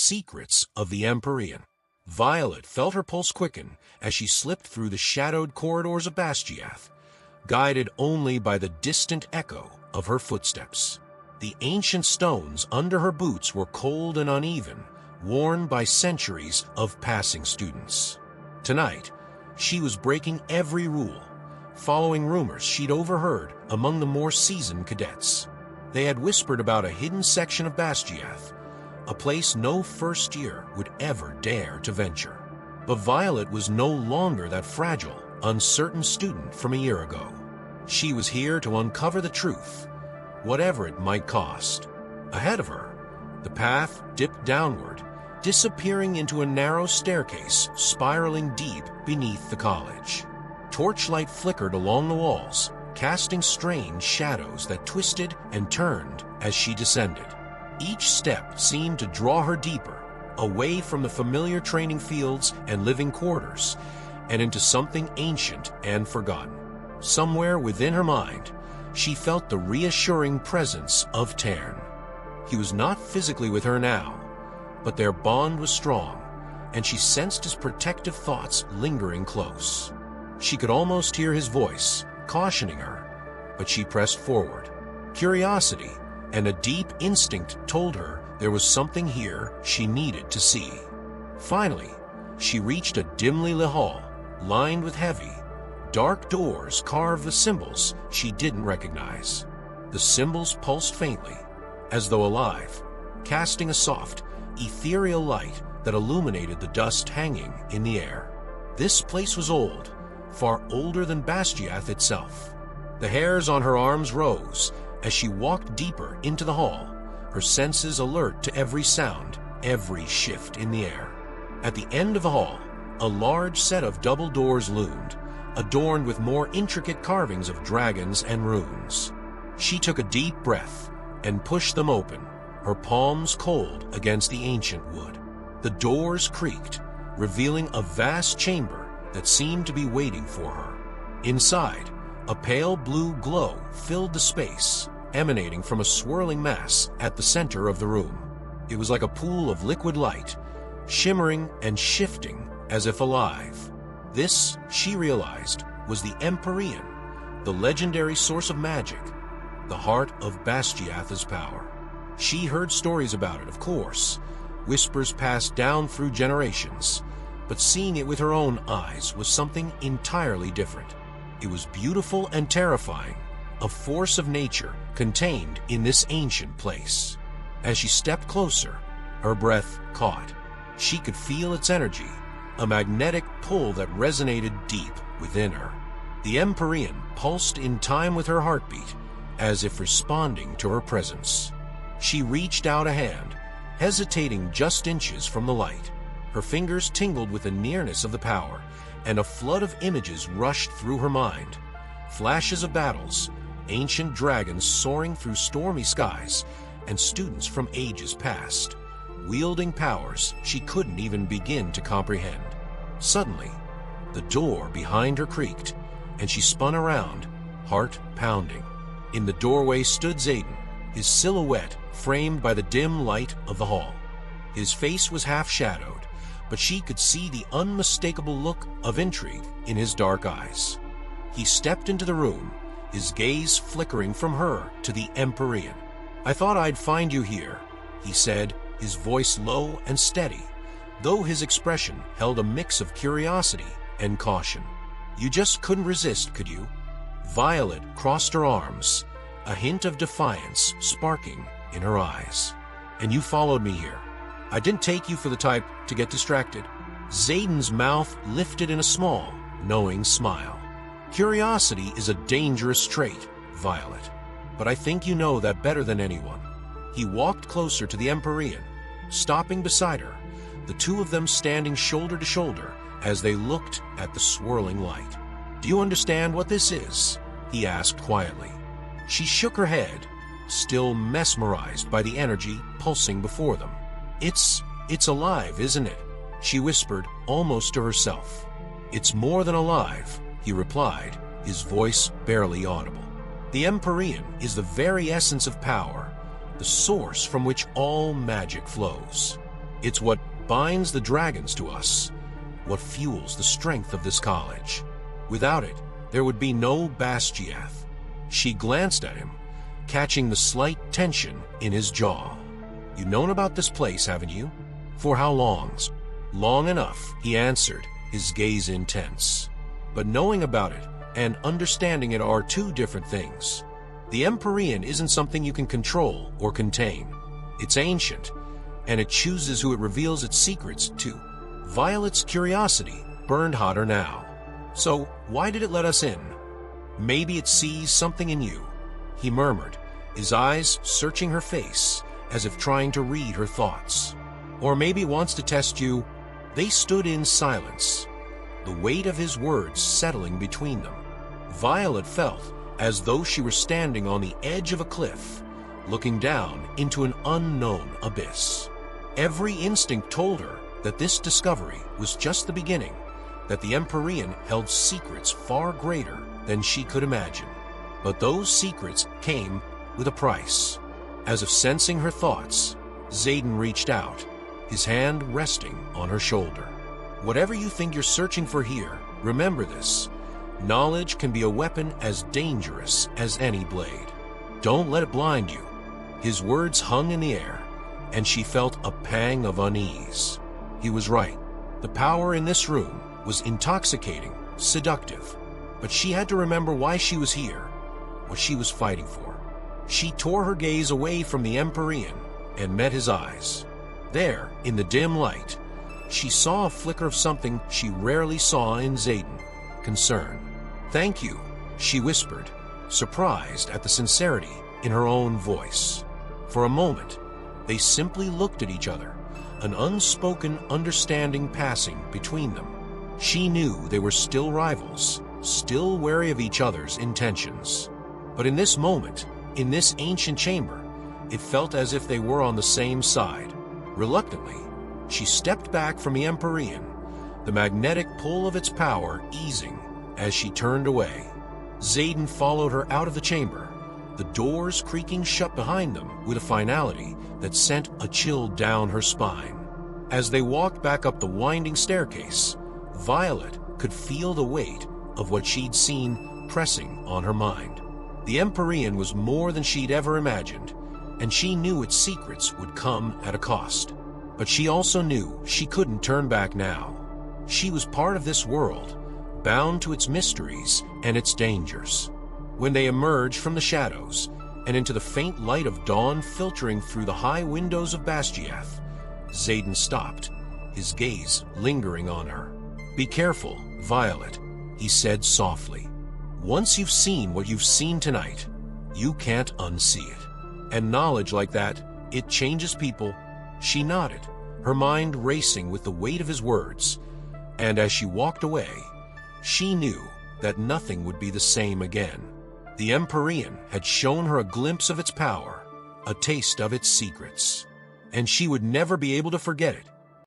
Secrets of the Empyrean. Violet felt her pulse quicken as she slipped through the shadowed corridors of Basgiath, guided only by the distant echo of her footsteps. The ancient stones under her boots were cold and uneven, worn by centuries of passing students. Tonight, she was breaking every rule, following rumors she'd overheard among the more seasoned cadets. They had whispered about a hidden section of Basgiath, a place no first year would ever dare to venture. But Violet was no longer that fragile, uncertain student from a year ago. She was here to uncover the truth, whatever it might cost. Ahead of her, the path dipped downward, disappearing into a narrow staircase spiraling deep beneath the college. Torchlight flickered along the walls, casting strange shadows that twisted and turned as she descended. Each step seemed to draw her deeper, away from the familiar training fields and living quarters, and into something ancient and forgotten. Somewhere within her mind, she felt the reassuring presence of Tern. He was not physically with her now, but their bond was strong, and she sensed his protective thoughts lingering close. She could almost hear his voice, cautioning her, but she pressed forward. Curiosity and a deep instinct told her there was something here she needed to see. Finally, she reached a dimly lit hall, lined with heavy, dark doors carved with symbols she didn't recognize. The symbols pulsed faintly, as though alive, casting a soft, ethereal light that illuminated the dust hanging in the air. This place was old, far older than Basgiath itself. The hairs on her arms rose as she walked deeper into the hall, her senses alert to every sound, every shift in the air. At the end of the hall, a large set of double doors loomed, adorned with more intricate carvings of dragons and runes. She took a deep breath and pushed them open, her palms cold against the ancient wood. The doors creaked, revealing a vast chamber that seemed to be waiting for her. Inside, a pale blue glow filled the space, emanating from a swirling mass at the center of the room. It was like a pool of liquid light, shimmering and shifting as if alive. This, she realized, was the Empyrean, the legendary source of magic, the heart of Basgiath's power. She heard stories about it, of course, whispers passed down through generations, but seeing it with her own eyes was something entirely different. It was beautiful and terrifying, a force of nature contained in this ancient place. As she stepped closer, her breath caught. She could feel its energy, a magnetic pull that resonated deep within her. The Empyrean pulsed in time with her heartbeat, as if responding to her presence. She reached out a hand, hesitating just inches from the light. Her fingers tingled with the nearness of the power, and a flood of images rushed through her mind. Flashes of battles, ancient dragons soaring through stormy skies, and students from ages past, wielding powers she couldn't even begin to comprehend. Suddenly, the door behind her creaked, and she spun around, heart pounding. In the doorway stood Xaden, his silhouette framed by the dim light of the hall. His face was half-shadowed, but she could see the unmistakable look of intrigue in his dark eyes. He stepped into the room, his gaze flickering from her to the Empyrean. "I thought I'd find you here," he said, his voice low and steady, though his expression held a mix of curiosity and caution. "You just couldn't resist, could you?" Violet crossed her arms, a hint of defiance sparking in her eyes. "And you followed me here. I didn't take you for the type to get distracted." Xaden's mouth lifted in a small, knowing smile. "Curiosity is a dangerous trait, Violet, but I think you know that better than anyone." He walked closer to the Empyrean, stopping beside her, the two of them standing shoulder to shoulder as they looked at the swirling light. "Do you understand what this is?" he asked quietly. She shook her head, still mesmerized by the energy pulsing before them. It's alive, isn't it?" she whispered, almost to herself. "It's more than alive," he replied, his voice barely audible. "The Empyrean is the very essence of power, the source from which all magic flows. It's what binds the dragons to us, what fuels the strength of this college. Without it, there would be no Basgiath. She glanced at him, catching the slight tension in his jaw. "You've known about this place, haven't you? For how long?" "Long enough," he answered, his gaze intense. "But knowing about it and understanding it are two different things. The Empyrean isn't something you can control or contain. It's ancient, and it chooses who it reveals its secrets to." Violet's curiosity burned hotter now. "So, why did it let us in?" "Maybe it sees something in you," he murmured, his eyes searching her face as if trying to read her thoughts. "Or maybe it wants to test you." They stood in silence, the weight of his words settling between them. Violet felt as though she were standing on the edge of a cliff, looking down into an unknown abyss. Every instinct told her that this discovery was just the beginning, that the Empyrean held secrets far greater than she could imagine. But those secrets came with a price. As if sensing her thoughts, Xaden reached out, his hand resting on her shoulder. "Whatever you think you're searching for here, remember this. Knowledge can be a weapon as dangerous as any blade. Don't let it blind you." His words hung in the air, and she felt a pang of unease. He was right. The power in this room was intoxicating, seductive. But she had to remember why she was here, what she was fighting for. She tore her gaze away from the Empyrean and met his eyes. There, in the dim light, she saw a flicker of something she rarely saw in Xaden: concern. "Thank you," she whispered, surprised at the sincerity in her own voice. For a moment, they simply looked at each other, an unspoken understanding passing between them. She knew they were still rivals, still wary of each other's intentions. But in this moment, in this ancient chamber, it felt as if they were on the same side. Reluctantly, she stepped back from the Empyrean, the magnetic pull of its power easing as she turned away. Xaden followed her out of the chamber, the doors creaking shut behind them with a finality that sent a chill down her spine. As they walked back up the winding staircase, Violet could feel the weight of what she'd seen pressing on her mind. The Empyrean was more than she'd ever imagined, and she knew its secrets would come at a cost. But she also knew she couldn't turn back now. She was part of this world, bound to its mysteries and its dangers. When they emerged from the shadows and into the faint light of dawn filtering through the high windows of Basgiath, Xaden stopped, his gaze lingering on her. "Be careful, Violet," he said softly. "Once you've seen what you've seen tonight, you can't unsee it. And knowledge like that, it changes people." She nodded, her mind racing with the weight of his words, and as she walked away, she knew that nothing would be the same again. The Empyrean had shown her a glimpse of its power, a taste of its secrets, and she would never be able to forget it